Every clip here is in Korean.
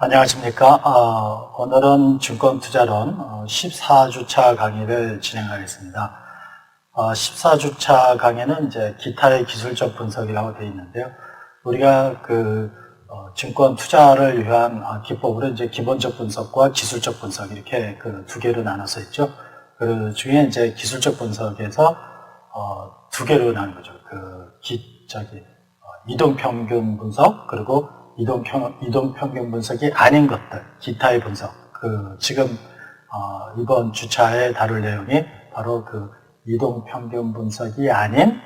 안녕하십니까. 오늘은 증권투자론 14주차 강의를 진행하겠습니다. 14주차 강의는 이제 기타의 기술적 분석이라고 되어 있는데요. 우리가 증권 투자를 위한 기법으로 이제 기본적 분석과 기술적 분석 이렇게 두 개로 나눠서 있죠. 그 중에 이제 기술적 분석에서 두 개로 나눈 거죠. 이동평균 분석 그리고 이동평균 분석이 아닌 것들, 기타의 분석. 지금 이번 주차에 다룰 내용이 바로 이동평균 분석이 아닌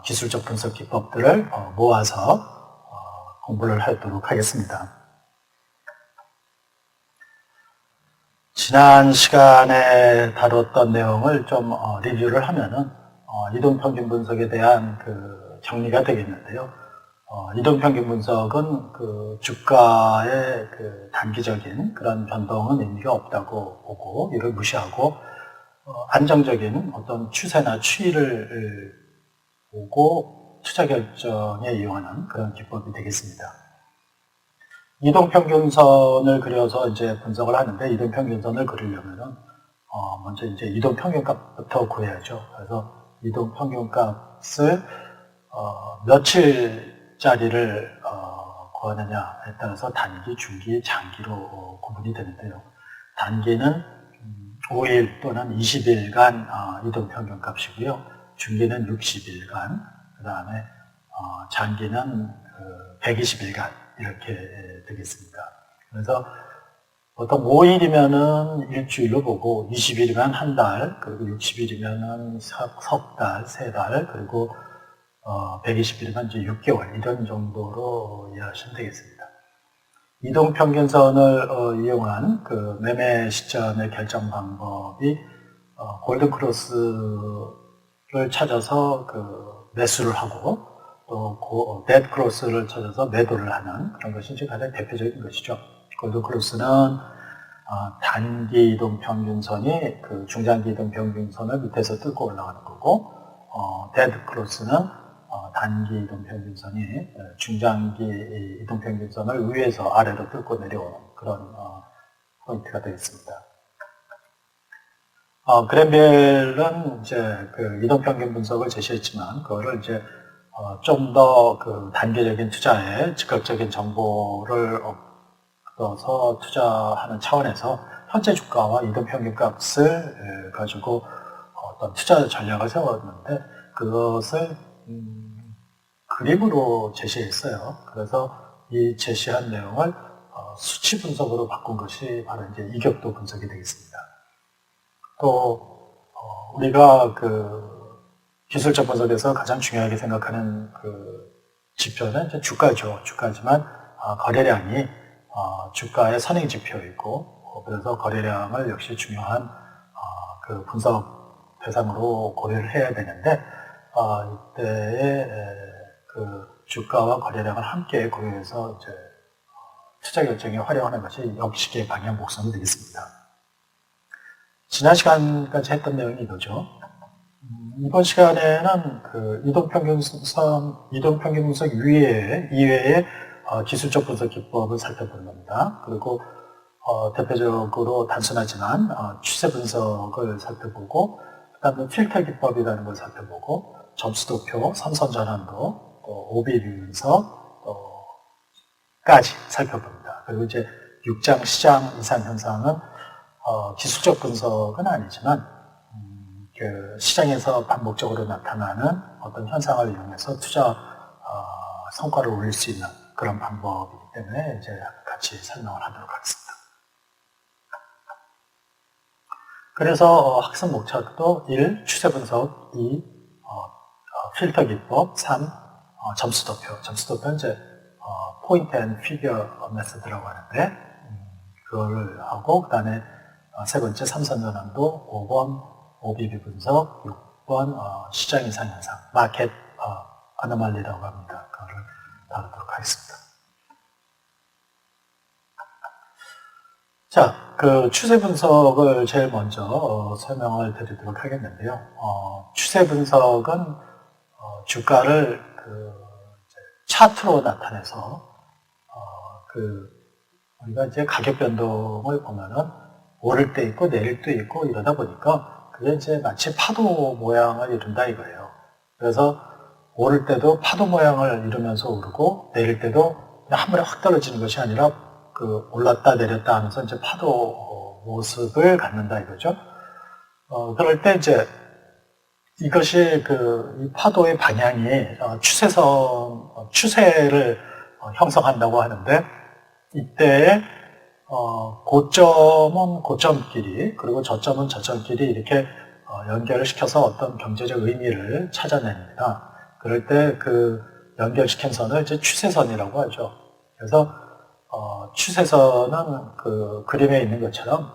기술적 분석 기법들을 모아서 공부를 하도록 하겠습니다. 지난 시간에 다뤘던 내용을 좀 리뷰를 하면은 이동평균 분석에 대한 정리가 되겠는데요. 이동평균 분석은 주가의 단기적인 그런 변동은 의미가 없다고 보고 이를 무시하고 안정적인 어떤 추세나 추이를 보고 투자 결정에 이용하는 그런 기법이 되겠습니다. 이동평균선을 그려서 이제 분석을 하는데 이동평균선을 그리려면은 먼저 이제 이동평균값부터 구해야죠. 그래서 이동평균값을 며칠짜리를 구하느냐에 따라서 단기, 중기, 장기로 구분이 되는데요. 단기는 5일 또는 20일간 이동평균값이고요. 중기는 60일간, 그 다음에 장기는 120일간 이렇게 되겠습니다. 그래서 보통 5일이면은 일주일로 보고 20일이면 한 달, 그리고 60일이면은 석 달, 세 달, 그리고 120일이면 이제 6개월 이런 정도로 이해하시면 되겠습니다. 이동평균선을 이용한 매매 시점의 결정 방법이 골든크로스를 찾아서 매수를 하고 또 데드크로스를 찾아서 매도를 하는 그런 것이 이제 가장 대표적인 것이죠. 골든크로스는 단기 이동평균선이 중장기 이동평균선을 밑에서 뚫고 올라가는 거고 데드크로스는 단기 이동평균선이 중장기 이동평균선을 위에서 아래로 뚫고 내려오는 그런 포인트가 되겠습니다. 그랜벨은 이제 이동평균 분석을 제시했지만 그거를 이제 좀 더 단계적인 투자에 즉각적인 정보를 얻어서 투자하는 차원에서 현재 주가와 이동평균값을 가지고 어떤 투자 전략을 세웠는데 그것을 그림으로 제시했어요. 그래서 이 제시한 내용을 수치 분석으로 바꾼 것이 바로 이제 이격도 분석이 되겠습니다. 또 우리가 기술적 분석에서 가장 중요하게 생각하는 지표는 이제 주가죠. 주가지만 거래량이 주가의 선행 지표이고 그래서 거래량을 역시 중요한 분석 대상으로 고려를 해야 되는데 이때의 주가와 거래량을 함께 고려해서 이제 투자 결정에 활용하는 것이 역식의 방향 목선이 되겠습니다. 지난 시간까지 했던 내용이 이거죠. 이번 시간에는 이동평균 분석 이외에 기술적 분석 기법을 살펴보는 겁니다. 그리고 대표적으로 단순하지만 추세 분석을 살펴보고 그다음에 필터 기법이라는 걸 살펴보고 점수도표, 삼선전환도, 또 OBB 분석까지 살펴봅니다. 그리고 이제 6장 시장 이상 현상은 기술적 분석은 아니지만 시장에서 반복적으로 나타나는 어떤 현상을 이용해서 투자 성과를 올릴 수 있는 그런 방법이기 때문에 이제 같이 설명을 하도록 하겠습니다. 그래서 학습 목적도 1. 추세 분석 2. 필터 기법 3. 점수도표. 점수도표는 이제 포인트 앤 피겨 메소드라고 하는데 그거를 하고 그 다음에 세 번째 삼선전환도 5번 OBB 분석 6번 시장 이상 현상 마켓 아노말리라고 합니다. 그거를 다루도록 하겠습니다. 자, 추세 분석을 제일 먼저 설명을 드리도록 하겠는데요. 추세 분석은 주가를 차트로 나타내서 우리가 이제 가격 변동을 보면은 오를 때 있고 내릴 때 있고 이러다 보니까 그게 이제 마치 파도 모양을 이룬다 이거예요. 그래서 오를 때도 파도 모양을 이루면서 오르고 내릴 때도 그냥 한 번에 확 떨어지는 것이 아니라 그 올랐다 내렸다 하면서 이제 파도 모습을 갖는다 이거죠. 그럴 때 이제 이것이 이 파도의 방향이 추세를 형성한다고 하는데 이때에 고점은 고점끼리 그리고 저점은 저점끼리 이렇게 연결을 시켜서 어떤 경제적 의미를 찾아냅니다. 그럴 때 그 연결시킨 선을 이제 추세선이라고 하죠. 그래서 추세선은 그 그림에 있는 것처럼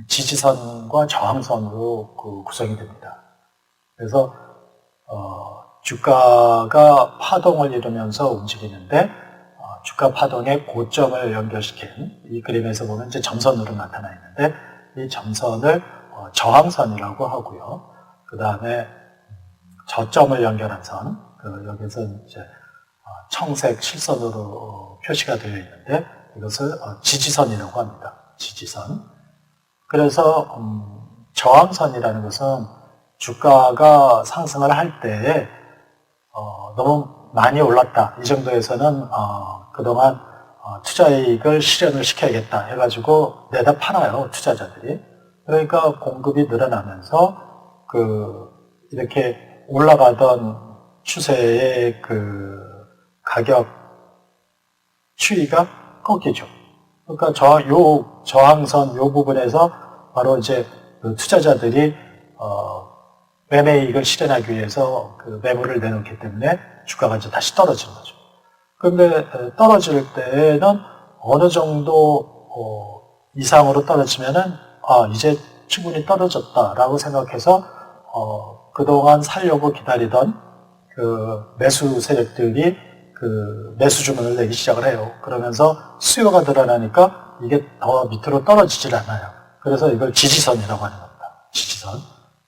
지지선과 저항선으로 구성이 됩니다. 그래서 주가가 파동을 이루면서 움직이는데 주가 파동의 고점을 연결시킨 이 그림에서 보면 이제 점선으로 나타나 있는데 이 점선을 저항선이라고 하고요. 그 다음에 저점을 연결한 선, 여기서 이제 청색 실선으로 표시가 되어 있는데 이것을 지지선이라고 합니다. 지지선. 그래서 저항선이라는 것은 주가가 상승을 할 때 너무 많이 올랐다. 이 정도에서는 그동안 투자이익을 실현을 시켜야겠다 해가지고 내다 팔아요. 투자자들이. 그러니까 공급이 늘어나면서 이렇게 올라가던 추세의 가격 추이가 꺾이죠. 그러니까 저항선 요 부분에서 바로 이제 투자자들이 매매이익을 실현하기 위해서 매물을 내놓기 때문에 주가가 이제 다시 떨어지는 거죠. 그런데 떨어질 때는 어느 정도 이상으로 떨어지면은 이제 충분히 떨어졌다라고 생각해서 그동안 살려고 기다리던 매수 세력들이 매수 주문을 내기 시작을 해요. 그러면서 수요가 늘어나니까 이게 더 밑으로 떨어지질 않아요. 그래서 이걸 지지선이라고 하는 겁니다. 지지선.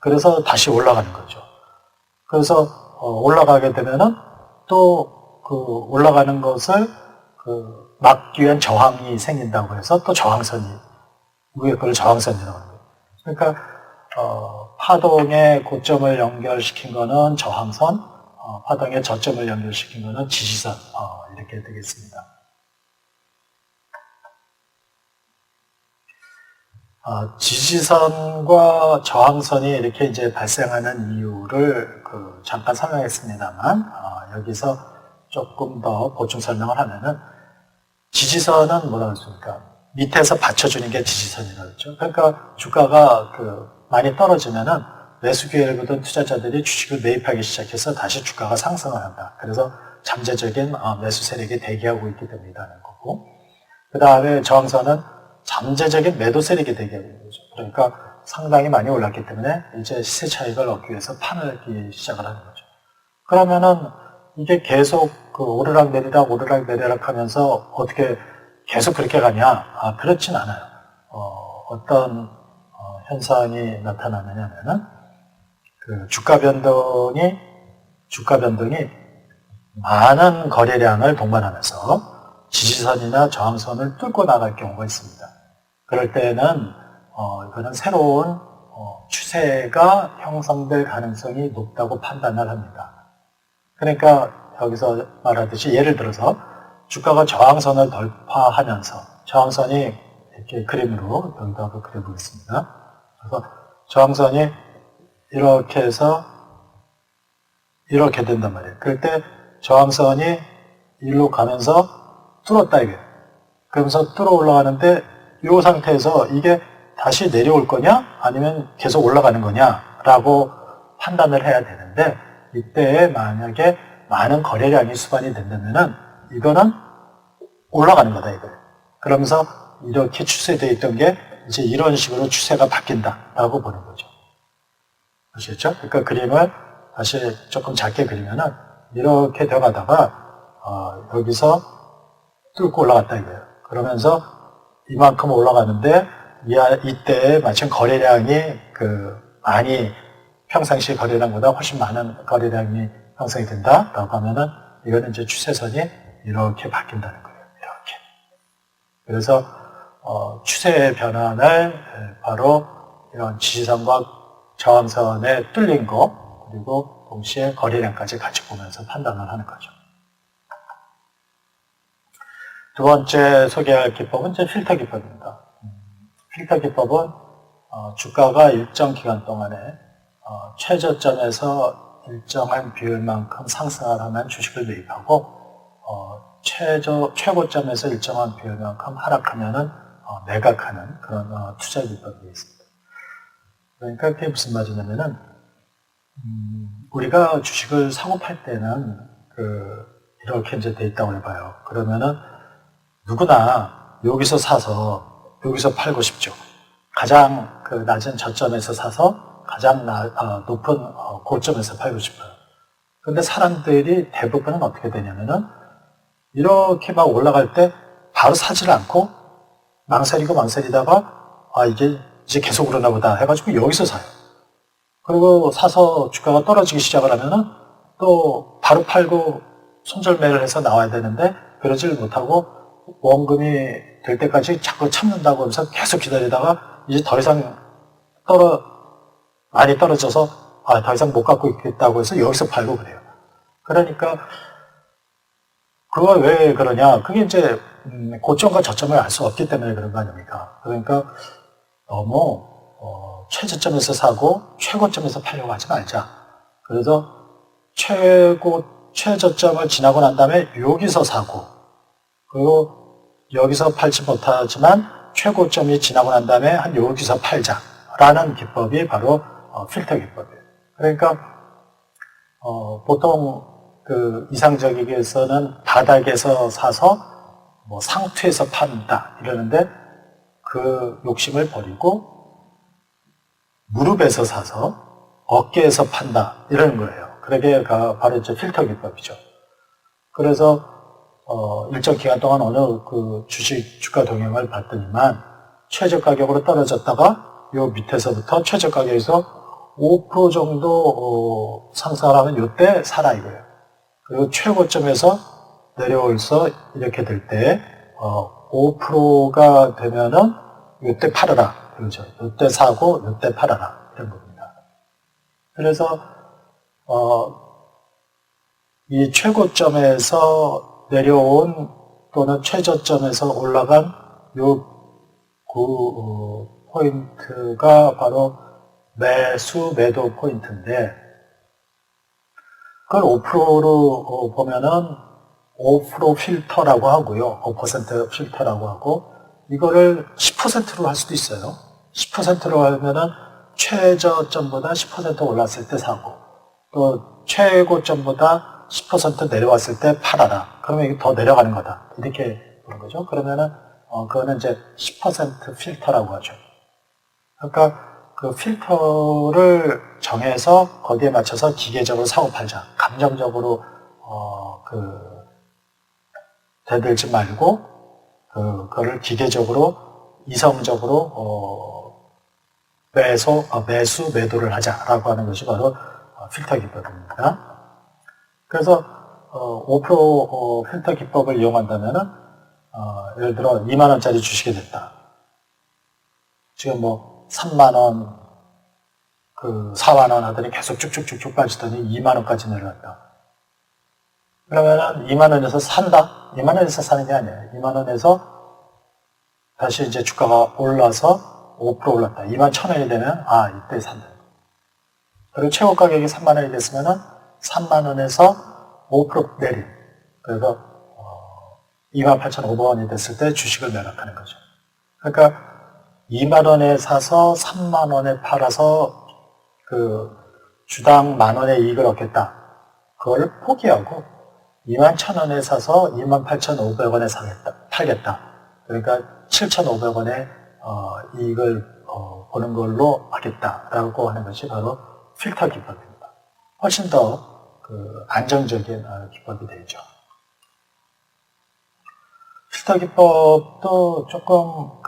그래서 다시 올라가는 거죠. 그래서 올라가게 되면은 또 올라가는 것을 막기 위한 저항이 생긴다고 해서 또 저항선이 위에 걸 저항선이라고 하는 거예요. 그러니까 파동의 고점을 연결시킨 거는 저항선, 파동의 저점을 연결시킨 거는 지지선 이렇게 되겠습니다. 지지선과 저항선이 이렇게 이제 발생하는 이유를 잠깐 설명했습니다만 여기서 조금 더 보충 설명을 하면은 지지선은 뭐라고 했습니까? 밑에서 받쳐주는 게 지지선이라고 했죠. 그러니까 주가가 많이 떨어지면은 매수 기회를 보던 투자자들이 주식을 매입하기 시작해서 다시 주가가 상승을 한다. 그래서 잠재적인 매수 세력이 대기하고 있기 때문이라는 거고, 그 다음에 저항선은 잠재적인 매도 세력이 대기하고 있는 거죠. 그러니까 상당히 많이 올랐기 때문에 이제 시세 차익을 얻기 위해서 팔기 시작을 하는 거죠. 그러면은 이게 계속 오르락 내리락 하면서 어떻게 계속 그렇게 가냐? 그렇진 않아요. 어떤 현상이 나타나느냐면은 주가 변동이 많은 거래량을 동반하면서 지지선이나 저항선을 뚫고 나갈 경우가 있습니다. 그럴 때는 이거는 새로운 추세가 형성될 가능성이 높다고 판단을 합니다. 그러니까 여기서 말하듯이 예를 들어서 주가가 저항선을 돌파하면서 저항선이 이렇게 그림으로 여기다 한번 그려보겠습니다. 그래서 저항선이 이렇게 해서 이렇게 된단 말이에요. 그럴 때 저항선이 일로 가면서 뚫었다 이게. 그러면서 뚫어 올라가는데 이 상태에서 이게 다시 내려올 거냐 아니면 계속 올라가는 거냐라고 판단을 해야 되는데 이때 만약에 많은 거래량이 수반이 된다면은 이거는 올라가는 거다 이거예요. 그러면서 이렇게 추세되어 있던 게 이제 이런 식으로 추세가 바뀐다라고 보는 거죠. 아시겠죠? 그러니까 그림을 다시 조금 작게 그리면은 이렇게 되어가다가 여기서 뚫고 올라갔다 이거예요. 그러면서 이만큼 올라가는데 이때 마침 거래량이 많이 평상시 거래량보다 훨씬 많은 거래량이 형성이 된다라고 하면은 이거는 이제 추세선이 이렇게 바뀐다는 거예요. 이렇게. 그래서 추세 변환을 바로 이런 지지선과 저항선에 뚫린 거, 그리고 동시에 거래량까지 같이 보면서 판단을 하는 거죠. 두 번째 소개할 기법은 이제 필터 기법입니다. 필터 기법은 주가가 일정 기간 동안에 최저점에서 일정한 비율만큼 상승을 하면 주식을 매입하고 최고점에서 일정한 비율만큼 하락하면은 매각하는 그런 투자 기법이 있습니다. 그러니까 그게 무슨 말이냐면은 우리가 주식을 사고 팔 때는 이렇게 이제 돼 있다고 해봐요. 그러면은 누구나 여기서 사서 여기서 팔고 싶죠. 가장 낮은 저점에서 사서 가장 높은 고점에서 팔고 싶어요. 근데 사람들이 대부분은 어떻게 되냐면은 이렇게 막 올라갈 때 바로 사지를 않고 망설이다가 이게 이제 계속 오르나 보다 해가지고 여기서 사요. 그리고 사서 주가가 떨어지기 시작을 하면은 또 바로 팔고 손절매를 해서 나와야 되는데 그러지를 못하고 원금이 될 때까지 자꾸 참는다고 하면서 계속 기다리다가 이제 더 이상 많이 떨어져서 더 이상 못 갖고 있겠다고 해서 여기서 팔고 그래요. 그러니까 그거 왜 그러냐? 그게 이제 고점과 저점을 알 수 없기 때문에 그런 거 아닙니까? 그러니까 너무 최저점에서 사고 최고점에서 팔려고 하지 말자. 그래서 최저점을 지나고 난 다음에 여기서 사고, 그리고 여기서 팔지 못하지만 최고점이 지나고 난 다음에 한 여기서 팔자라는 기법이 바로 필터 기법이에요. 그러니까 보통 이상적이게서는 바닥에서 사서 상투에서 판다 이러는데 그 욕심을 버리고 무릎에서 사서 어깨에서 판다 이러는 거예요. 그게 바로 이제 필터 기법이죠. 그래서 일정 기간 동안 어느 주식 주가 동향을 봤더니만 최저 가격으로 떨어졌다가 요 밑에서부터 최저 가격에서 5% 정도 상승을 하면 요때 사라 이거예요. 그리고 최고점에서 내려올서 이렇게 될 때 5%가 되면은 요때 팔아라. 그렇죠. 요때 사고 요때 팔아라. 이런 겁니다. 그래서 이 최고점에서 내려온 또는 최저점에서 올라간 요 포인트가 바로 매수 매도 포인트인데 그걸 5%로 보면은 5% 필터라고 하고요. 5% 필터라고 하고 이거를 10%로 할 수도 있어요. 10%로 하면은 최저점보다 10% 올랐을 때 사고 또 최고점보다 10% 내려왔을 때 팔아라. 그러면 이게 더 내려가는 거다. 이렇게 보는 거죠. 그러면은 그거는 이제 10% 필터라고 하죠. 그러니까 그 필터를 정해서 거기에 맞춰서 기계적으로 사고 팔자. 감정적으로 대들지 말고 그거를 기계적으로 이성적으로 매수 매도를 하자라고 하는 것이 바로 필터 기법입니다. 그래서 5% 필터 기법을 이용한다면은 예를 들어 2만 원짜리 주식이 됐다. 지금 3만 원, 4만 원 하더니 계속 쭉쭉쭉쭉 빠지더니 2만 원까지 내려왔다. 그러면은 2만 원에서 산다? 2만 원에서 사는 게 아니에요. 2만 원에서 다시 이제 주가가 올라서 5% 올랐다. 2만 1,000원이 되면 이때 산다. 그리고 최고 가격이 3만 원이 됐으면은 3만 원에서 5% 내림. 그래서 28,500원이 됐을 때 주식을 매각하는 거죠. 그러니까 2만 원에 사서 3만 원에 팔아서 주당 만 원의 이익을 얻겠다. 그걸 포기하고 2만 1,000원에 사서 28,500원에 팔겠다. 그러니까 7,500원의 이익을 보는 걸로 하겠다라고 하는 것이 바로 필터 기법입니다. 훨씬 더 안정적인 기법이 되죠. 필터 기법도 조금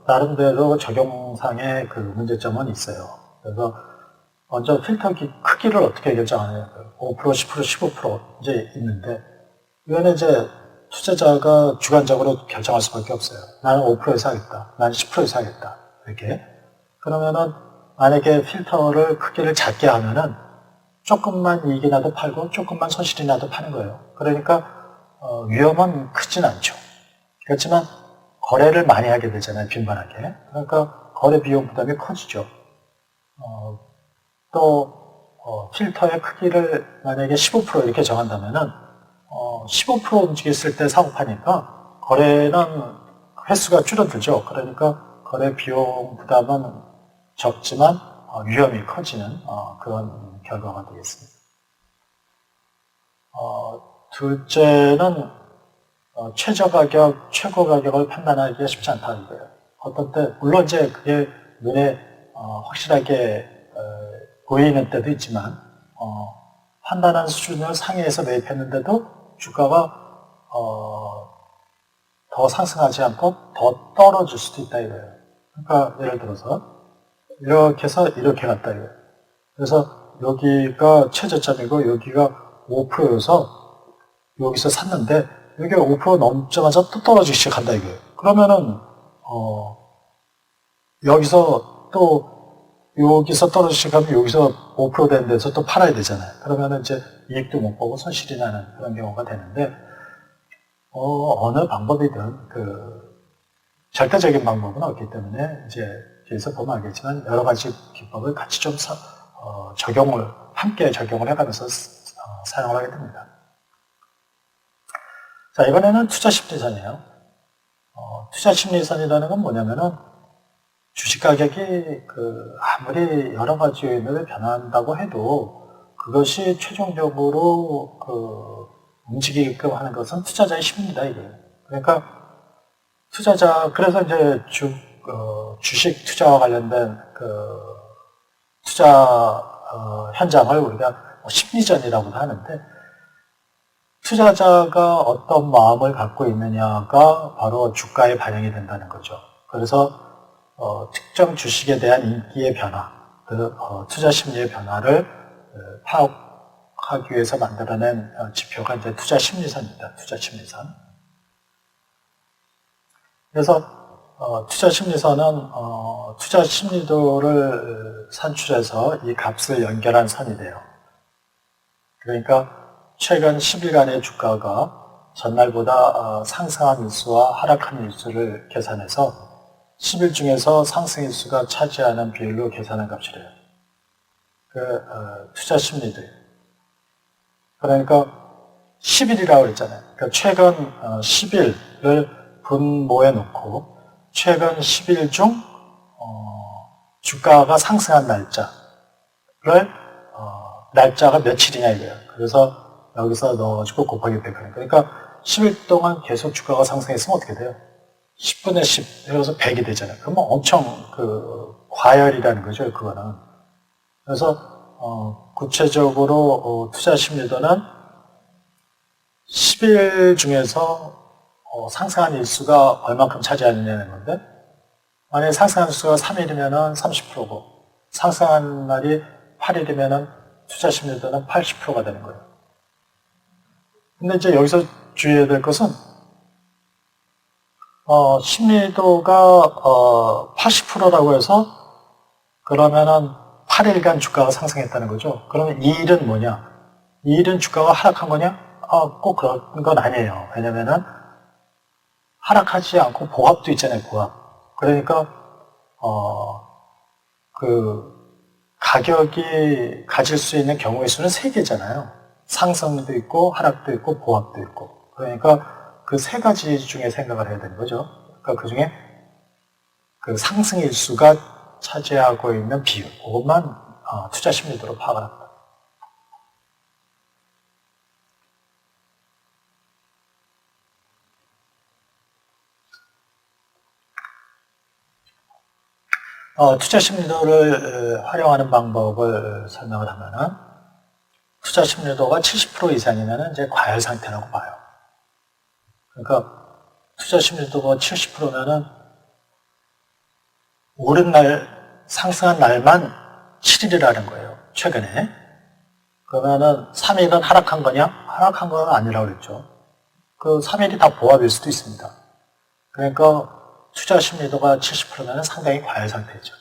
나름대로 적용상의 문제점은 있어요. 그래서 먼저 필터 크기를 어떻게 결정하느냐. 5%, 10%, 15% 이제 있는데 이거는 이제 투자자가 주관적으로 결정할 수밖에 없어요. 나는 5%에서 하겠다. 나는 10%에서 하겠다. 이렇게. 그러면은 만약에 필터를 크기를 작게 하면은 조금만 이익이 나도 팔고 조금만 손실이 나도 파는 거예요. 그러니까 위험은 크진 않죠. 그렇지만 거래를 많이 하게 되잖아요. 빈번하게. 그러니까 거래 비용 부담이 커지죠. 또 필터의 크기를 만약에 15% 이렇게 정한다면은 15% 움직였을 때 사고 파니까 거래는 횟수가 줄어들죠. 그러니까 거래 비용 부담은 적지만 위험이 커지는 그런 결과가 되겠습니다. 둘째는 최저 가격, 최고 가격을 판단하기가 쉽지 않다 이거예요. 어떤 때 물론 이제 그게 눈에 확실하게 보이는 때도 있지만 판단한 수준을 상회해서 매입했는데도 주가가 더 상승하지 않고 더 떨어질 수도 있다 이거예요. 그러니까 예를 들어서 이렇게 해서 이렇게 갔다 이거예요. 그래서 여기가 최저점이고 여기가 5%여서 여기서 샀는데 여기가 5% 넘자마자 또 떨어지기 시작한다 이거예요. 그러면은 여기서 떨어지기 시작하면 여기서 5% 된 데서 또 팔아야 되잖아요. 그러면은 이제 이익도 못 보고 손실이 나는 그런 경우가 되는데 어느 방법이든 절대적인 방법은 없기 때문에 이제 뒤에서 보면 알겠지만 여러 가지 기법을 같이 좀 함께 적용을 해가면서 사용을 하게 됩니다. 자, 이번에는 투자심리선이에요. 투자심리선이라는 건 뭐냐면은 주식 가격이 아무리 여러 가지 요인으로 변한다고 해도 그것이 최종적으로 움직이게끔 하는 것은 투자자의 심리다 이거예요. 그러니까 그래서 이제 주식 투자와 관련된 투자 현장을 우리가 심리전이라고도 하는데 투자자가 어떤 마음을 갖고 있느냐가 바로 주가에 반영이 된다는 거죠. 그래서 특정 주식에 대한 인기의 변화, 투자 심리의 변화를 파악하기 위해서 만들어낸 지표가 이제 투자 심리선입니다. 투자 심리선. 그래서 투자 심리선은 투자 심리도를 산출해서 이 값을 연결한 선이 돼요. 그러니까 최근 10일간의 주가가 전날보다 상승한 일수와 하락한 일수를 계산해서 10일 중에서 상승 일수가 차지하는 비율로 계산한 값이래요. 투자 심리도예요. 그러니까 10일이라고 그랬잖아요. 그러니까 최근 10일을 분모해 놓고 최근 10일 중 주가가 상승한 날짜가 며칠이냐 이거예요. 그래서 여기서 넣어가지고 곱하기 100 하는 거예요. 그러니까 10일 동안 계속 주가가 상승했으면 어떻게 돼요? 10분의 10, 그래서 100이 되잖아요. 그러면 엄청 과열이라는 거죠, 그거는. 그래서 구체적으로 투자 심리도는 10일 중에서 상승한 일수가 얼만큼 차지하느냐는 건데, 만약에 상승한 일수가 3일이면은 30%고, 상승한 날이 8일이면은 투자 심리도는 80%가 되는 거예요. 근데 이제 여기서 주의해야 될 것은, 심리도가 80%라고 해서, 그러면은 8일간 주가가 상승했다는 거죠. 그러면 이 일은 뭐냐? 이 일은 주가가 하락한 거냐? 꼭 그런 건 아니에요. 왜냐면은 하락하지 않고 보합도 있잖아요, 보합. 그러니까, 가격이 가질 수 있는 경우의 수는 3개잖아요. 상승도 있고, 하락도 있고, 보합도 있고. 그러니까 그 3가지 중에 생각을 해야 되는 거죠. 그러니까 그 중에 상승 일수가 차지하고 있는 비율, 그것만 투자 심리도로 파악을 합니다. 투자 심리도를 활용하는 방법을 설명을 하면은 투자 심리도가 70% 이상이면 이제 과열 상태라고 봐요. 그러니까 투자 심리도가 70%면은 오른 날, 상승한 날만 7일이라는 거예요. 최근에. 그러면은 3일은 하락한 거냐? 하락한 건 아니라고 그랬죠. 그 3일이 다 보합일 수도 있습니다. 그러니까 투자 심리도가 70%면 상당히 과열 상태죠.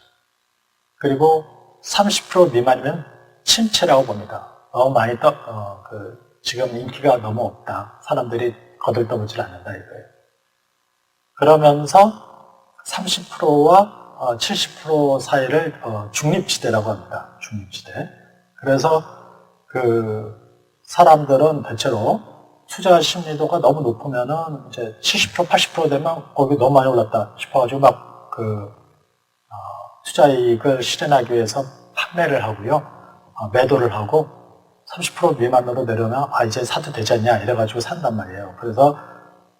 그리고 30% 미만이면 침체라고 봅니다. 너무 많이 지금 인기가 너무 없다. 사람들이 거들떠보질 않는다 이거예요. 그러면서 30%와 70% 사이를 중립지대라고 합니다. 중립지대. 그래서 그 사람들은 대체로 투자 심리도가 너무 높으면은 이제 70%, 80% 되면 거기 너무 많이 올랐다 싶어가지고 막 투자 이익을 실현하기 위해서 판매를 하고요. 매도를 하고 30% 미만으로 내려나 이제 사도 되지 않냐 이래가지고 산단 말이에요. 그래서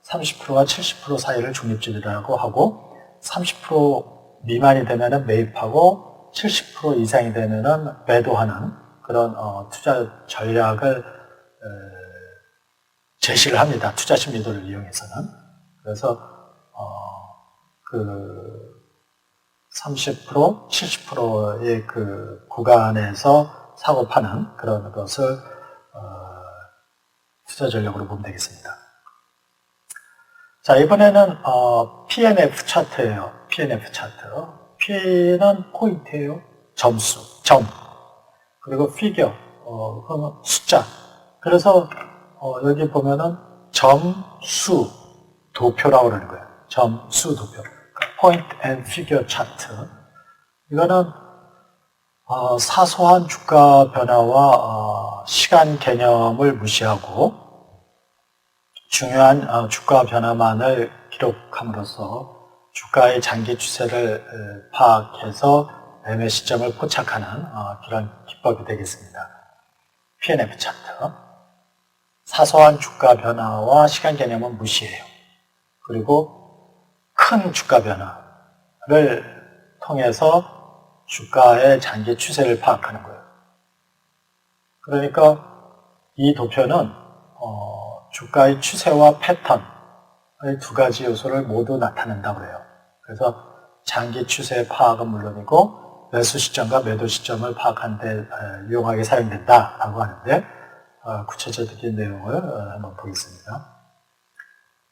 30%와 70% 사이를 중립지대라고 하고 30% 미만이 되면은 매입하고 70% 이상이 되면은 매도하는 그런 투자 전략을 제시를 합니다. 투자 심리도를 이용해서는. 그래서 그 30%, 70%의 그 구간에서 사고 파는 그런 것을 투자 전략으로 보면 되겠습니다. 자, 이번에는 PNF 차트예요. PNF 차트. P는 포인트예요. 점수, 점. 그리고 피겨, 그러면 숫자. 그래서 여기 보면은 점수 도표라고 그러는 거예요. 점수 도표. 포인트 앤 피겨 차트. 이거는 사소한 주가 변화와 시간 개념을 무시하고 중요한 주가 변화만을 기록함으로써 주가의 장기 추세를 파악해서 매매 시점을 포착하는 그런 기법이 되겠습니다. PNF 차트. 사소한 주가 변화와 시간 개념은 무시해요. 그리고 큰 주가 변화를 통해서 주가의 장기 추세를 파악하는 거예요. 그러니까 이 도표는 주가의 추세와 패턴의 두 가지 요소를 모두 나타낸다고 그래요. 그래서 장기 추세 파악은 물론이고 매수 시점과 매도 시점을 파악하는 데 유용하게 사용된다라고 하는데 구체적인 내용을 한번 보겠습니다.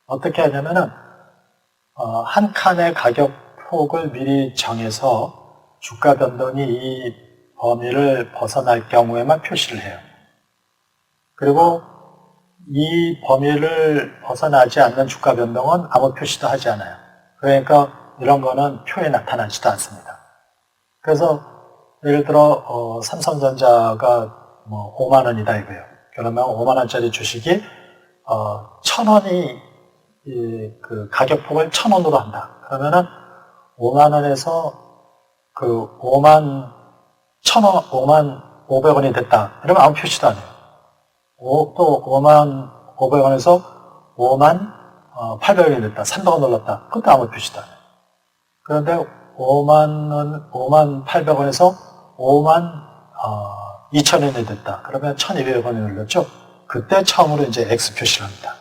어떻게 하냐면은 한 칸의 가격 폭을 미리 정해서 주가 변동이 이 범위를 벗어날 경우에만 표시를 해요. 그리고 이 범위를 벗어나지 않는 주가 변동은 아무 표시도 하지 않아요. 그러니까 이런 거는 표에 나타나지도 않습니다. 그래서 예를 들어 삼성전자가 뭐 5만 원이다 이거예요. 그러면 5만 원짜리 주식이 1,000원이 그 가격폭을 1,000원으로 한다. 그러면은 5만 원에서 그 5만 500원이 됐다. 이러면 아무 표시도 안 해요. 또 5만 500원에서 5만 800원이 됐다. 300원 올랐다. 그것도 아무 표시도 안 해요. 그런데 5만 800원에서 5만 2,000원이 됐다. 그러면 1,200원이 올랐죠? 그때 처음으로 이제 X 표시를 합니다.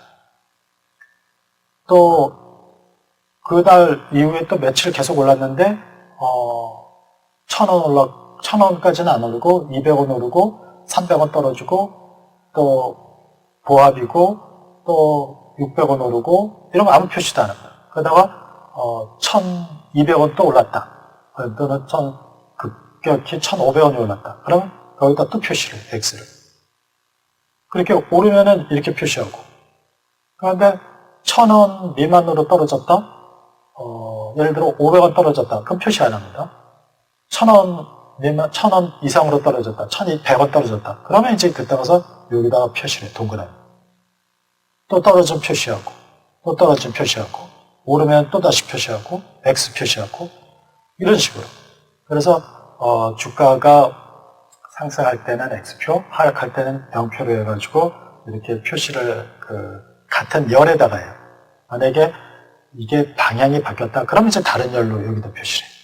또 그 달 이후에 또 며칠 계속 올랐는데 1,000원까지는 안 오르고 200원 오르고 300원 떨어지고 또 보합이고 또 600원 오르고 이런 거 아무 표시도 안 합니다. 그러다가 1,200원 또 올랐다. 또는 급격히 1,500원이 올랐다. 그러면 거기다 또 표시를 해요. X를. 그렇게 오르면은 이렇게 표시하고. 그런데 1,000원 미만으로 떨어졌다? 예를 들어 500원 떨어졌다. 그럼 표시 안 합니다. 1,000원 이상으로 떨어졌다. 1,100원 떨어졌다. 그러면 이제 그때 가서 여기다가 표시를 해. 동그라미. 또 떨어지면 표시하고, 또 떨어지면 표시하고, 오르면 또 다시 표시하고, X 표시하고, 이런 식으로. 그래서 주가가 상승할 때는 X표, 하락할 때는 0표로 해가지고 이렇게 표시를 같은 열에다가 해요. 만약에 이게 방향이 바뀌었다. 그러면 이제 다른 열로 여기다 표시를 해요.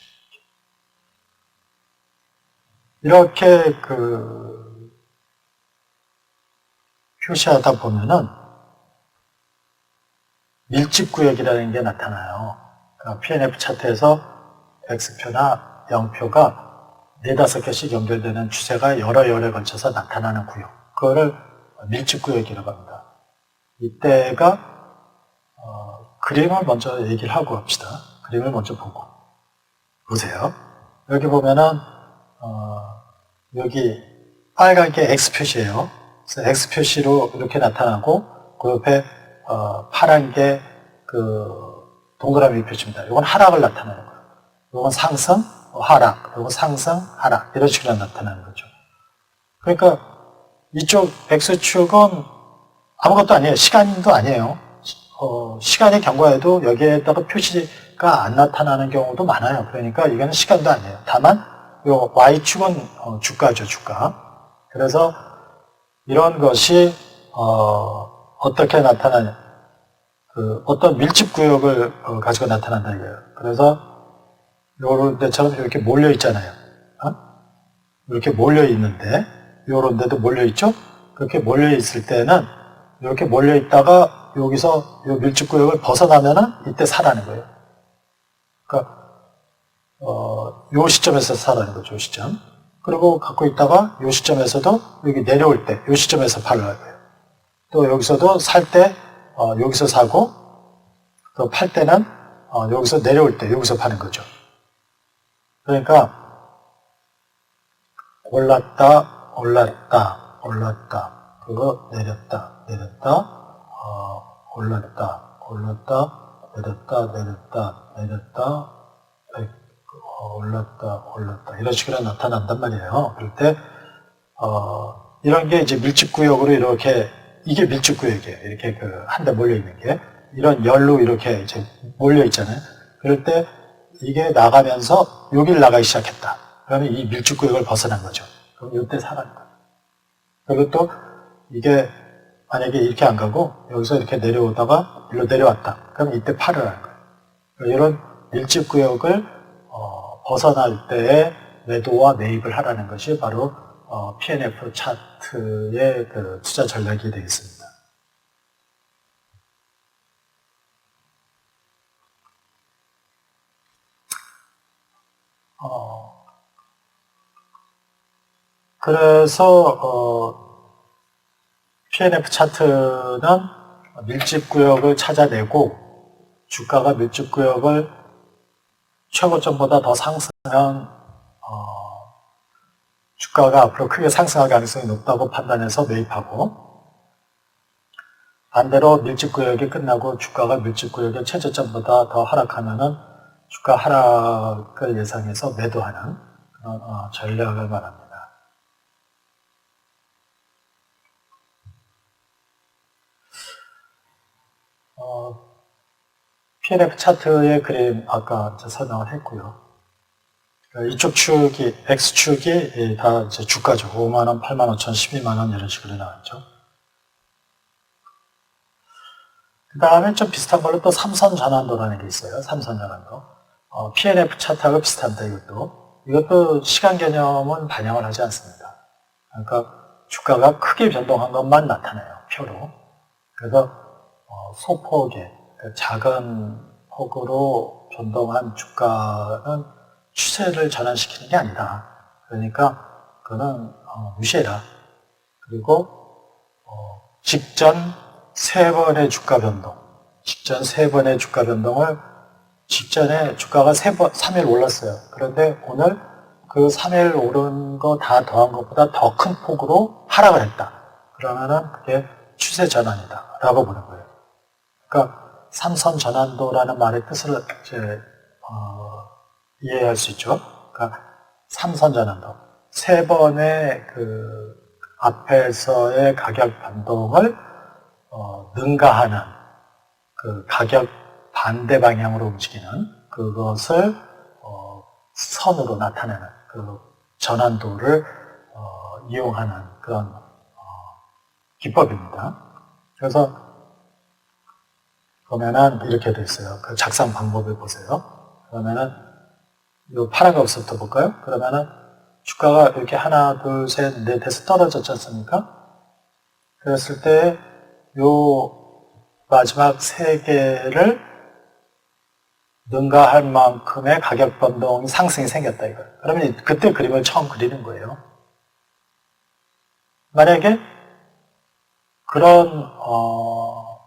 이렇게 표시하다 보면은 밀집구역이라는 게 나타나요. 그러니까 PNF 차트에서 X표나 0표가 4-5개씩 연결되는 추세가 여러 열에 걸쳐서 나타나는 구역. 그거를 밀집구역이라고 합니다. 이때가 그림을 먼저 얘기를 하고 합시다. 그림을 먼저 보고. 보세요. 여기 보면은, 여기 빨간 게 X 표시예요. 그래서 X 표시로 이렇게 나타나고, 그 옆에, 파란 게 동그라미 표시입니다. 이건 하락을 나타내는 거예요. 이건 상승, 하락, 이건 상승, 하락. 이런 식으로 나타나는 거죠. 그러니까 이쪽 X축은 아무것도 아니에요. 시간도 아니에요. 시간의 경과에도 여기에다가 표시가 안 나타나는 경우도 많아요. 그러니까 이거는 시간도 아니에요. 다만 요 Y축은 주가죠, 주가. 그래서 이런 것이 어떻게 나타나냐. 어떤 밀집 구역을 가지고 나타난다 이거예요. 그래서 요런 데처럼 이렇게 몰려 있잖아요. 이렇게 몰려 있는데 요런 데도 몰려 있죠? 그렇게 몰려 있을 때는 이렇게 몰려 있다가 여기서 요 밀집 구역을 벗어나면은 이때 사라는 거예요. 그러니까 요 시점에서 사라는 거죠, 요 시점. 그리고 갖고 있다가 요 시점에서도 여기 내려올 때, 요 시점에서 팔아야 돼요. 또 여기서도 살 때, 여기서 사고, 또 팔 때는, 여기서 내려올 때, 여기서 파는 거죠. 그러니까, 올랐다, 올랐다, 올랐다, 그거 내렸다, 내렸다, 올랐다, 올랐다, 내렸다, 내렸다, 내렸다, 올랐다, 올랐다. 이런 식으로 나타난단 말이에요. 그럴 때, 이런 게 이제 밀집구역으로 이렇게, 이게 밀집구역이에요. 이렇게 한 대 몰려있는 게. 이런 열로 이렇게 이제 몰려있잖아요. 그럴 때, 이게 나가면서 여기를 나가기 시작했다. 그러면 이 밀집구역을 벗어난 거죠. 그럼 이때 사라는 거예요. 그리고 또, 이게 만약에 이렇게 안 가고, 여기서 이렇게 내려오다가, 일로 내려왔다. 그럼 이때 팔으라는 거예요. 이런 밀집구역을 벗어날 때에 매도와 매입을 하라는 것이 바로 P&F 차트의 투자 전략이 되겠습니다. 그래서 P&F 차트는 밀집구역을 찾아내고 주가가 밀집구역을 최고점보다 더 상승하면 주가가 앞으로 크게 상승할 가능성이 높다고 판단해서 매입하고 반대로 밀집구역이 끝나고 주가가 밀집구역의 최저점보다 더 하락하면은 주가 하락을 예상해서 매도하는 그런 전략을 말합니다. P&F 차트의 그림 아까 설명을 했고요. 이쪽 축이, X축이 다 이제 주가죠. 5만원, 8만 5천, 12만원 이런 식으로 나왔죠. 그 다음에 좀 비슷한 걸로 또 삼선 전환도라는 게 있어요. 삼선 전환도. P&F 차트하고 비슷합니다, 이것도. 이것도 시간 개념은 반영을 하지 않습니다. 그러니까 주가가 크게 변동한 것만 나타내요, 표로. 그래서 소폭의 작은 폭으로 변동한 주가는 추세를 전환시키는 게 아니다. 그러니까 그거는 무시해라. 그리고 직전 3번의 주가 변동, 직전 3번의 주가 변동을 직전에 주가가 3일 올랐어요. 그런데 오늘 그 3일 오른 거 다 더한 것보다 더 큰 폭으로 하락을 했다. 그러면은 그게 추세 전환이다. 라고 보는 거예요. 그러니까 삼선 전환도라는 말의 뜻을 이제 이해할 수 있죠. 그러니까 삼선 전환도 3번의 앞에서의 가격 변동을 능가하는 가격 반대 방향으로 움직이는 그것을 선으로 나타내는 전환도를 이용하는 그런 기법입니다. 그래서 보면은 이렇게 돼 있어요. 그 작성 방법을 보세요. 그러면은 이 파란 것부터 볼까요? 그러면은 주가가 이렇게 하나, 둘, 셋, 넷 해서 떨어졌지 않습니까? 그랬을 때 요 마지막 3개를 능가할 만큼의 가격 변동이 상승이 생겼다 이거예요. 그러면 그때 그림을 처음 그리는 거예요. 만약에 그런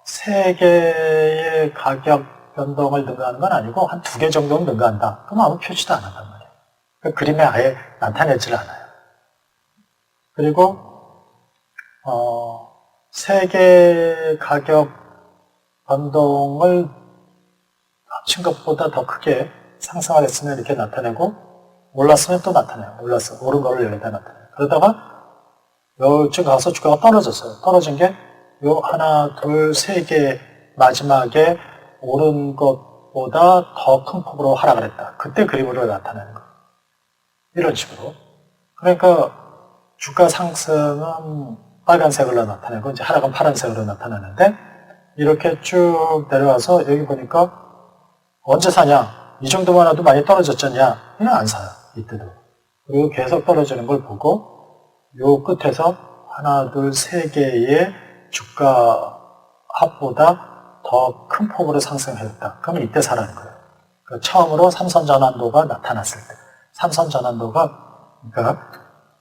세 개의 가격 변동을 능가하는 건 아니고 한 두 개 정도는 능가한다. 그럼 아무 표시도 안 한단 말이에요. 그러니까 그림에 아예 나타내질 않아요. 그리고 세 개의 가격 변동을 합친 것보다 더 크게 상승을 했으면 이렇게 나타내고 올랐으면 또 나타내요. 오른 거를 여기다 나타내요. 그러다가 요쯤 가서 주가가 떨어졌어요. 떨어진 게 요 하나, 둘, 세 개 마지막에 오른 것보다 더 큰 폭으로 하락을 했다. 그때 그림으로 나타내는 거예요. 이런 식으로. 그러니까 주가 상승은 빨간색으로 나타내고 이제 하락은 파란색으로 나타나는데 이렇게 쭉 내려와서 여기 보니까 언제 사냐? 이 정도만 해도 많이 떨어졌잖냐? 그냥 안 사요. 이때도. 그리고 계속 떨어지는 걸 보고 요 끝에서 하나, 둘, 세 개의 주가 합보다 더 큰 폭으로 상승했다. 그러면 이때 사라는 거예요. 그러니까 처음으로 삼선 전환도가 나타났을 때. 삼선 전환도가 그러니까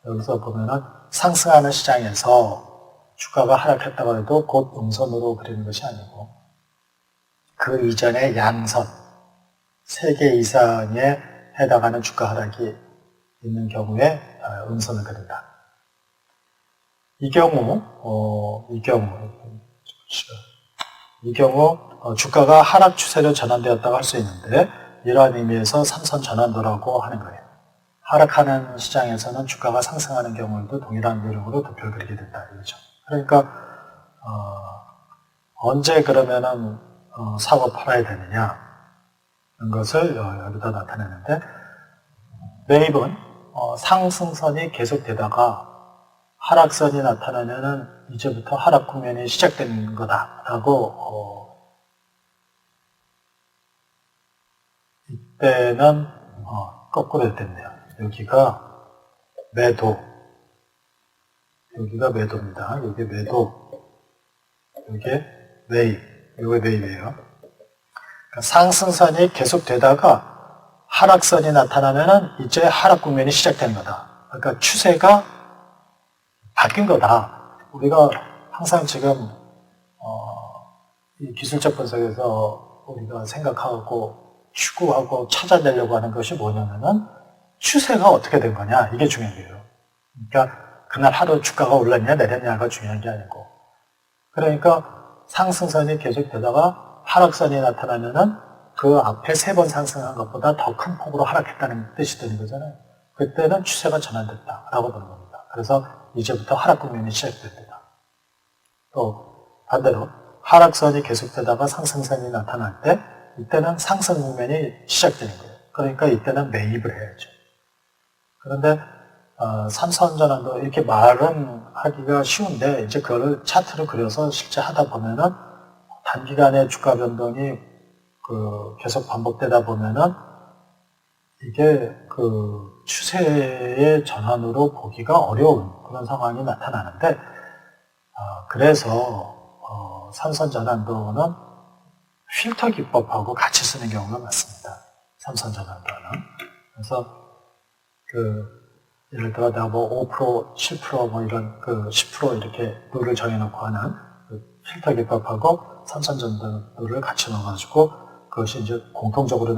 여기서 보면은 상승하는 시장에서 주가가 하락했다고 해도 곧 음선으로 그리는 것이 아니고 그 이전에 양선 3개 이상에 해당하는 주가 하락이 있는 경우에 음선을 그린다. 이 경우 주가가 하락 추세로 전환되었다고 할 수 있는데 이러한 의미에서 삼선 전환도라고 하는 거예요. 하락하는 시장에서는 주가가 상승하는 경우에도 동일한 요령으로 도표를 그리게 된다. 이거죠. 그러니까 언제 그러면은 사고 팔아야 되느냐 이런 것을 여기다 나타내는데 매입은 상승선이 계속되다가 하락선이 나타나면은 이제부터 하락 국면이 시작된 거다라고 이때는 거꾸로 됐네요. 여기가 매도, 여기가 매도입니다. 여기 매도, 여기 매입, 여기 매입이에요. 그러니까 상승선이 계속되다가 하락선이 나타나면은 이제 하락 국면이 시작되는 거다. 그러니까 추세가 바뀐 거다. 우리가 항상 지금 이 기술적 분석에서 우리가 생각하고 추구하고 찾아내려고 하는 것이 뭐냐면은 추세가 어떻게 된 거냐 이게 중요한 거예요. 그러니까 그날 하루 주가가 올랐냐 내렸냐가 중요한 게 아니고 그러니까 상승선이 계속되다가 하락선이 나타나면은 그 앞에 3번 상승한 것보다 더 큰 폭으로 하락했다는 뜻이 되는 거잖아요. 그때는 추세가 전환됐다라고 보는 겁니다. 그래서 이제부터 하락 국면이 시작됩니다. 또 반대로 하락선이 계속되다가 상승선이 나타날 때 이때는 상승 국면이 시작되는 거예요. 그러니까 이때는 매입을 해야죠. 그런데 삼선 전환도 이렇게 말은 하기가 쉬운데 이제 그거를 차트로 그려서 실제 하다 보면은 단기간에 주가 변동이 계속 반복되다 보면은 이게 추세의 전환으로 보기가 어려운 그런 상황이 나타나는데 그래서 삼선 전환도는 필터 기법하고 같이 쓰는 경우가 많습니다. 삼선 전환도는. 그래서 예를 들어 내가 뭐 5%, 7% 뭐 이런 10% 이렇게 룰을 정해놓고 하는 필터 기법하고 삼선 전환도를 같이 넣어가지고 그것이 이제 공통적으로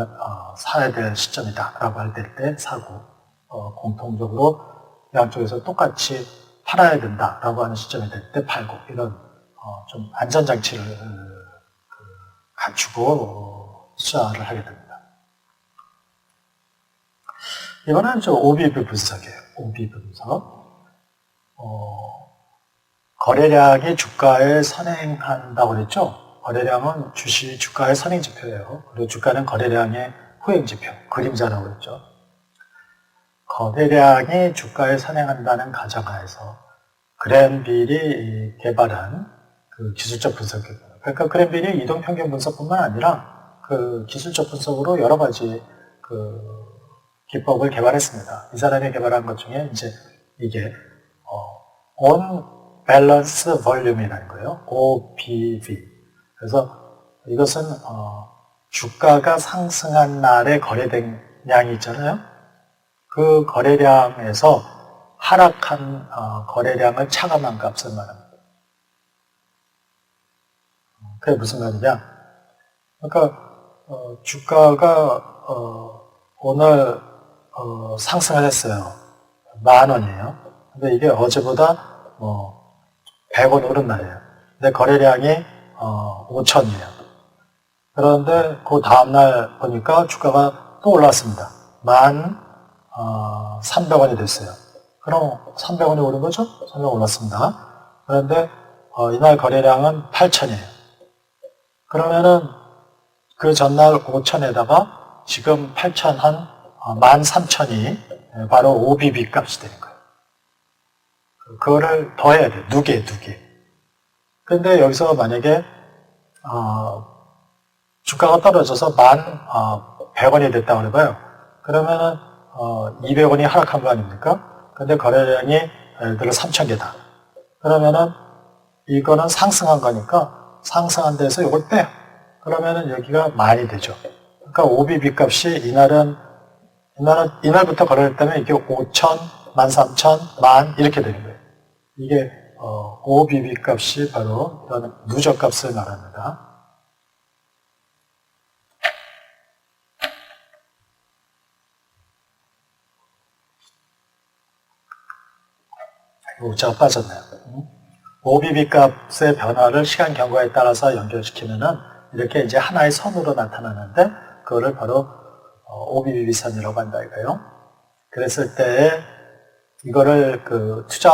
사야 될 시점이다라고 할 때 사고 공통적으로 양쪽에서 똑같이 팔아야 된다라고 하는 시점이 될 때 팔고 이런 좀 안전장치를 갖추고 투자를 하게 됩니다. 이번엔 OBV 분석이에요. OB 분석. 거래량이 주가에 선행한다고 그랬죠? 거래량은 주가의 선행지표예요. 그리고 주가는 거래량의 후행지표, 그림자라고 그랬죠. 거래량이 주가에 선행한다는 가정하에서 그랜빌이 개발한 기술적 분석이고요. 그러니까 그랜빌이 이동평균 분석뿐만 아니라 기술적 분석으로 여러 가지 기법을 개발했습니다. 이 사람이 개발한 것 중에 이제 이게 On Balance Volume이라는 거예요. OBV. 그래서 이것은 주가가 상승한 날에 거래된 양이 있잖아요. 그 거래량에서 하락한 거래량을 차감한 값을 말합니다. 그게 무슨 말이냐? 그러니까 주가가 오늘 상승을 했어요. 10,000원이에요. 근데 이게 어제보다 100원 오른 날이에요. 근데 거래량이 5천이에요. 그런데 그 다음날 보니까 주가가 또 올랐습니다. 1,300원이 됐어요. 그럼 300원이 오른 거죠? 300원 올랐습니다. 그런데 이날 거래량은 8천이에요. 그러면은 그 전날 5천에다가 지금 8천 한 13,000이 바로 OBB 값이 되는 거예요. 그거를 더해야 돼요. 두 개. 근데 여기서 만약에 주가가 떨어져서 1,100원이 됐다고 해봐요. 그러면은 200원이 하락한 거 아닙니까? 근데 거래량이 예를 들어 3,000개다. 그러면은 이거는 상승한 거니까 상승한 데서 이걸 빼요. 그러면은 여기가 많이 되죠. 그러니까 OBB 값이 이날부터 거래했다면 이게 5,000, 13,000, 10,000 이렇게 되는 거예요. 이게 OBB 값이 바로 이런 누적 값을 말합니다. 오자가 빠졌네요. OBB 값의 변화를 시간 경과에 따라서 연결시키면은 이렇게 이제 하나의 선으로 나타나는데 그거를 바로 OBB 선이라고 한다 이거예요. 그랬을 때 이거를 그 투자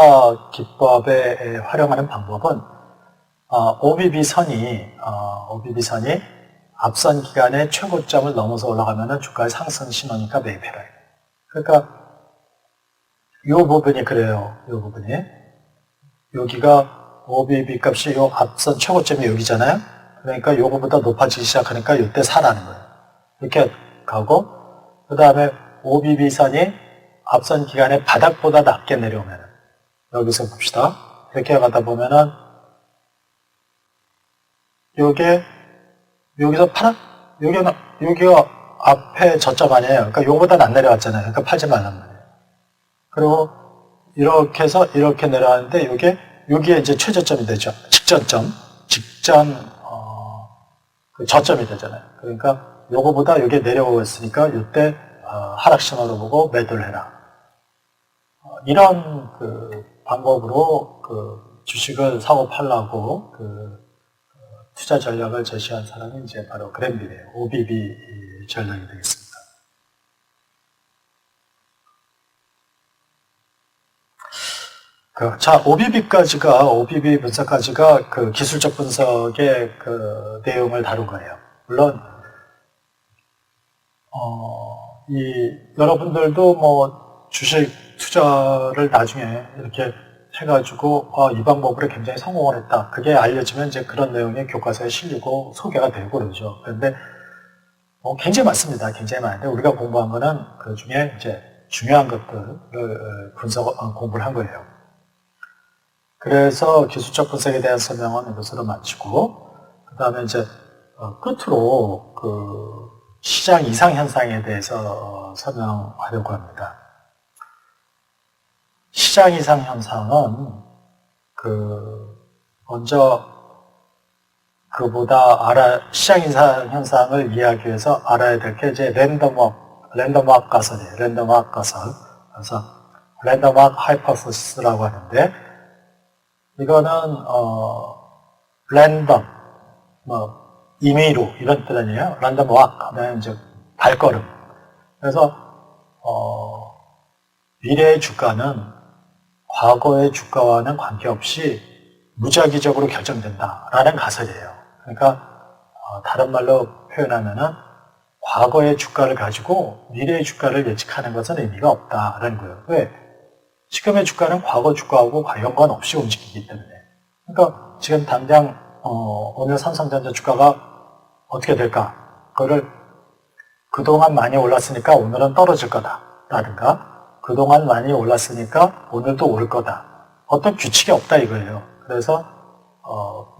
기법에 활용하는 방법은 OBB 선이 앞선 기간의 최고점을 넘어서 올라가면은 주가의 상승 신호니까 매입해라. 그러니까 이 부분이 그래요. 이 부분이. 여기가 OBB 값이 요 앞선 최고점이 여기잖아요. 그러니까 요거보다 높아지기 시작하니까 이때 사라는 거예요. 이렇게 가고 그 다음에 OBB 선이 앞선 기간의 바닥보다 낮게 내려오면 여기서 봅시다. 이렇게 가다 보면은 여기서 여기가 앞에 저점 아니에요. 그러니까 요거보다 안 내려왔잖아요. 그러니까 팔지 말란 말이에요. 그리고 이렇게 해서 이렇게 내려왔는데 여기에 이제 최저점이 되죠. 직전 그 저점이 되잖아요. 그러니까 요거보다 여기 내려오고 있으니까 이때 하락 신호로 보고 매도를 해라. 이런 그 방법으로 그 주식을 사고 팔라고 그 투자 전략을 제시한 사람이 이제 바로 그랜빌이에요. OBB 전략이 되겠습니다. 자, OBB 분석까지가 그 기술적 분석의 그 내용을 다룬 거예요. 물론, 여러분들도 뭐 주식 투자를 나중에 이렇게 해가지고, 이 방법으로 굉장히 성공을 했다. 그게 알려지면 이제 그런 내용이 교과서에 실리고 소개가 되고 그러죠. 그런데, 굉장히 많습니다. 굉장히 많은데, 우리가 공부한 거는 그 중에 이제 중요한 것들을 공부를 한 거예요. 그래서 기술적 분석에 대한 설명은 이것으로 마치고, 그 다음에 이제 끝으로 그 시장 이상 현상에 대해서 설명하려고 합니다. 시장 이상 현상은 먼저 시장 이상 현상을 이해하기 위해서 알아야 될 게 이제 랜덤워크 가설이에요. 랜덤워크 가설. 그래서 랜덤워크 하이퍼포시스라고 하는데, 이거는 랜덤, 임의로 이런 뜻 아니에요. 랜덤 왁, 그다음에 이제 발걸음. 그래서 미래의 주가는 과거의 주가와는 관계없이 무작위적으로 결정된다라는 가설이에요. 그러니까 다른 말로 표현하면은 과거의 주가를 가지고 미래의 주가를 예측하는 것은 의미가 없다라는 거예요. 왜? 지금의 주가는 과거 주가하고 연관없이 움직이기 때문에. 그러니까 지금 당장 오늘 삼성전자 주가가 어떻게 될까? 그거를 그동안 많이 올랐으니까 오늘은 떨어질 거다라든가 그동안 많이 올랐으니까 오늘도 오를 거다. 어떤 규칙이 없다 이거예요. 그래서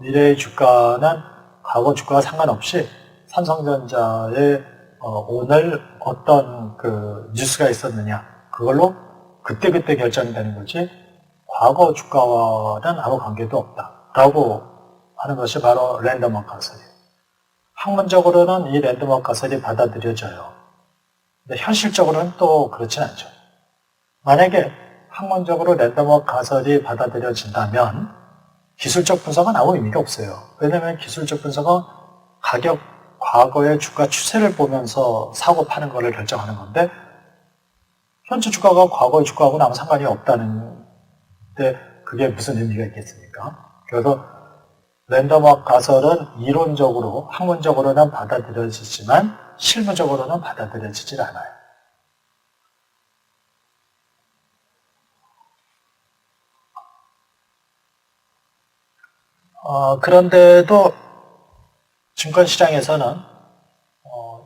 미래의 주가는 과거 주가와 상관없이 삼성전자의 오늘 어떤 그 뉴스가 있었느냐 그걸로 그때그때 결정이 되는 거지 과거 주가와는 아무 관계도 없다라고 하는 것이 바로 랜덤워크 가설이에요. 학문적으로는 이 랜덤워크 가설이 받아들여져요. 근데 현실적으로는 또 그렇진 않죠. 만약에 학문적으로 랜덤워크 가설이 받아들여진다면 기술적 분석은 아무 의미가 없어요. 왜냐하면 기술적 분석은 가격, 과거의 주가 추세를 보면서 사고 파는 거를 결정하는 건데 현재 주가가 과거의 주가하고는 아무 상관이 없다는데 그게 무슨 의미가 있겠습니까? 그래서 랜덤워크 가설은 이론적으로, 학문적으로는 받아들여지지만 실무적으로는 받아들여지질 않아요. 그런데도 증권시장에서는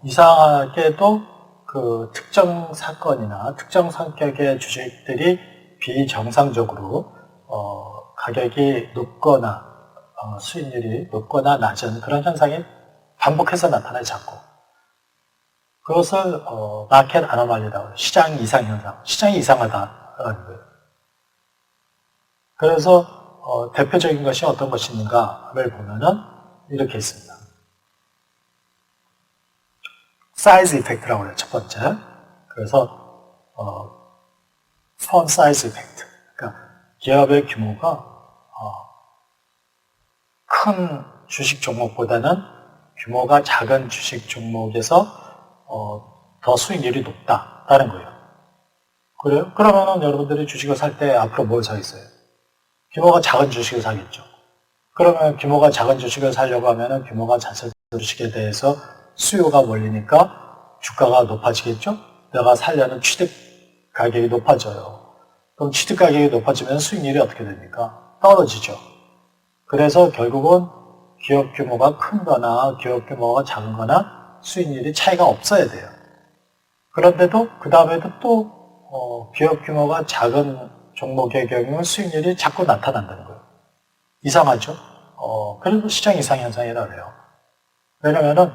이상하게도 그 특정 사건이나 특정 성격의 주식들이 비정상적으로 가격이 높거나 수익률이 높거나 낮은 그런 현상이 반복해서 나타나지 자꾸. 그것을 마켓 아노말리라고 해요. 시장 이상 현상. 시장이 이상하다라는 거예요. 그래서 대표적인 것이 어떤 것이 있는가를 보면은 이렇게 있습니다. 사이즈 이펙트라고 해요. 첫 번째. 그래서 펀 사이즈 이펙트. 그러니까 기업의 규모가 큰 주식 종목보다는 규모가 작은 주식 종목에서 더 수익률이 높다라는 거예요. 그래요? 그러면은 여러분들이 주식을 살 때 앞으로 뭘 사겠어요? 규모가 작은 주식을 사겠죠. 그러면 규모가 작은 주식을 사려고 하면은 규모가 작은 주식에 대해서 수요가 몰리니까 주가가 높아지겠죠? 내가 살려는 취득 가격이 높아져요. 그럼 취득 가격이 높아지면 수익률이 어떻게 됩니까? 떨어지죠. 그래서 결국은 기업 규모가 큰 거나 기업 규모가 작은 거나 수익률이 차이가 없어야 돼요. 그런데도 그 다음에도 또 기업 규모가 작은 종목의 경우는 수익률이 자꾸 나타난다는 거예요. 이상하죠? 그래도 시장 이상 현상이라고 해요. 왜냐면은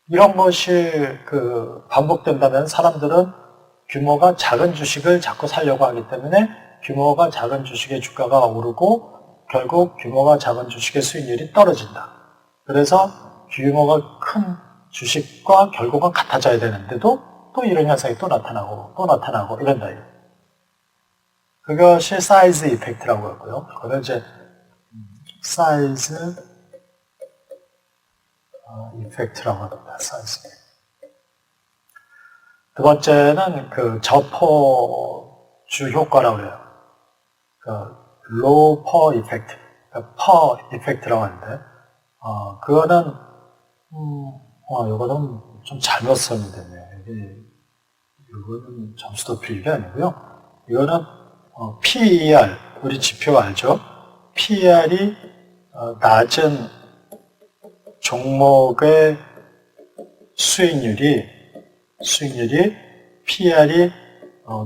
이런 것이 반복된다면 사람들은 규모가 작은 주식을 자꾸 사려고 하기 때문에 규모가 작은 주식의 주가가 오르고 결국 규모가 작은 주식의 수익률이 떨어진다. 그래서 규모가 큰 주식과 결국은 같아져야 되는데도 또 이런 현상이 또 나타나고 이런다. 그것이 사이즈 이펙트라고 하고요. 그걸 이제 사이즈 이펙트라고 합니다. 사이즈. 두 번째는 저포주 효과라고 해요. 로우 퍼 이펙트, 퍼 이펙트라고 하는데, 그거는 이거는 좀 잘못 설명됐네요. 이거는 점수 높일 게 아니고요. 이거는 PER, 우리 지표 알죠? PER이 낮은 종목의 수익률이 PER이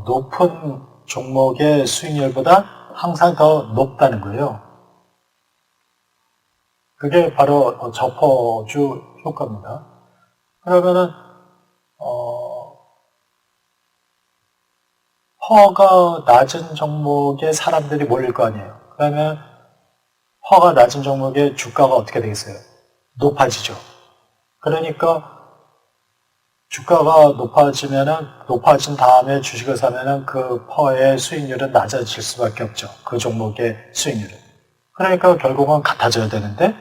높은 종목의 수익률보다 항상 더 높다는 거예요. 그게 바로 저포주 효과입니다. 그러면은 퍼가 낮은 종목에 사람들이 몰릴 거 아니에요. 그러면 퍼가 낮은 종목의 주가가 어떻게 되겠어요? 높아지죠. 그러니까 주가가 높아진 다음에 주식을 사면은 그 퍼의 수익률은 낮아질 수밖에 없죠. 그 종목의 수익률은. 그러니까 결국은 같아져야 되는데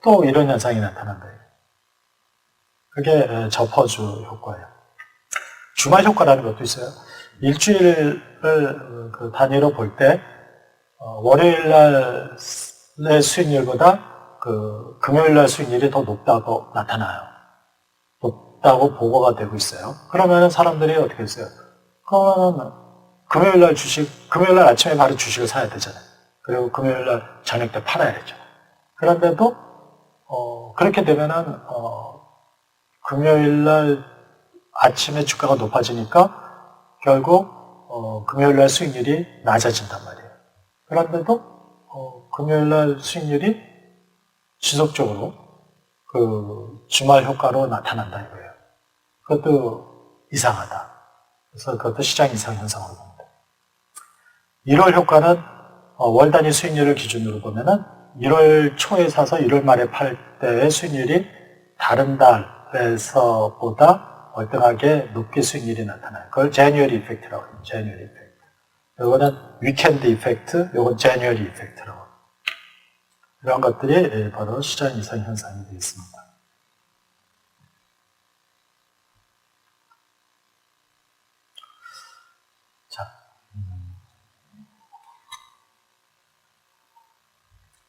또 이런 현상이 나타난다. 그게 저퍼주 효과예요. 주말 효과라는 것도 있어요. 일주일을 단위로 볼 때 월요일날의 수익률보다 금요일날 수익률이 더 높다고 나타나요. 높다고 보고가 되고 있어요. 그러면 사람들이 어떻게 했어요? 그러면 금요일날 아침에 바로 주식을 사야 되잖아요. 그리고 금요일날 저녁 때 팔아야죠. 그런데도 그렇게 되면은 금요일날 아침에 주가가 높아지니까 결국 금요일날 수익률이 낮아진단 말이에요. 그런데도 금요일날 수익률이 지속적으로 주말 효과로 나타난다 이거예요. 그것도 이상하다. 그래서 그것도 시장 이상 현상으로 봅니다. 1월 효과는 월 단위 수익률을 기준으로 보면은 1월 초에 사서 1월 말에 팔 때의 수익률이 다른 달에서보다 월등하게 높게 수익률이 나타나요. 그걸 January 이펙트라고 해요. January 이펙트. 요거는 위켄드 이펙트, 요건 January 이펙트라고 해요. 이런 것들이 바로 시장 이상 현상이 되겠습니다. 자,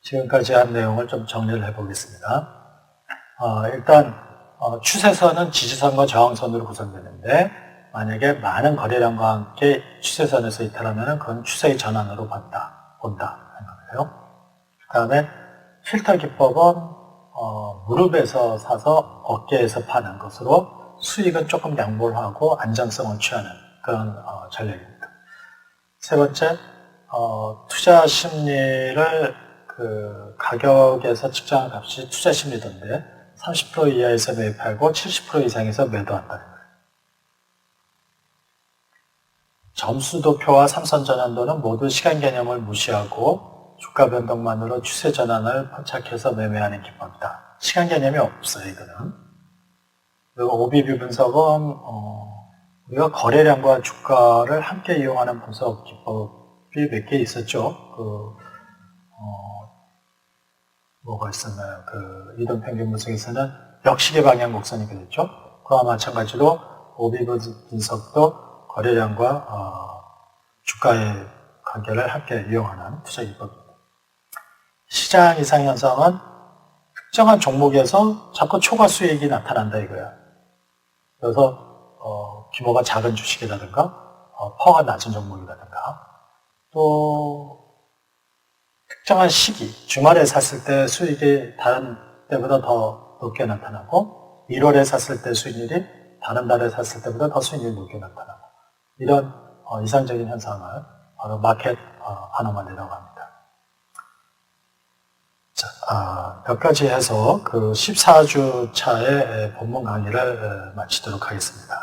지금까지 한 내용을 좀 정리를 해보겠습니다. 일단 추세선은 지지선과 저항선으로 구성되는데 만약에 많은 거래량과 함께 추세선에서 이탈하면 그건 추세의 전환으로 본다 하는 거예요. 그 다음에 필터 기법은 무릎에서 사서 어깨에서 파는 것으로 수익은 조금 양보를 하고 안정성을 취하는 그런 전략입니다. 세 번째, 투자 심리를 그 가격에서 측정한 값이 투자 심리던데 30% 이하에서 매입하고 70% 이상에서 매도한다. 점수도표와 삼선전환도는 모두 시간 개념을 무시하고 주가 변동만으로 추세 전환을 포착해서 매매하는 기법이다. 시간 개념이 없어요, 이거는. 그리고 OBB 분석은 우리가 거래량과 주가를 함께 이용하는 분석 기법이 몇 개 있었죠. 뭐가 있었나요? 이동평균 분석에서는 역시계 방향 곡선이 그랬죠. 그와 마찬가지로 OBB 분석도 거래량과 주가의 관계를 함께 이용하는 투자 기법입니다. 시장 이상 현상은 특정한 종목에서 자꾸 초과 수익이 나타난다 이거야. 그래서 규모가 작은 주식이라든가 파워가 낮은 종목이라든가 또 특정한 시기, 주말에 샀을 때 수익이 다른 때보다 더 높게 나타나고 1월에 샀을 때 수익률이 다른 달에 샀을 때보다 더 수익률이 높게 나타나고 이런 이상적인 현상을 바로 마켓 아노말리라고 합니다. 자, 여기까지 해서 그 14주 차의 본문 강의를 마치도록 하겠습니다.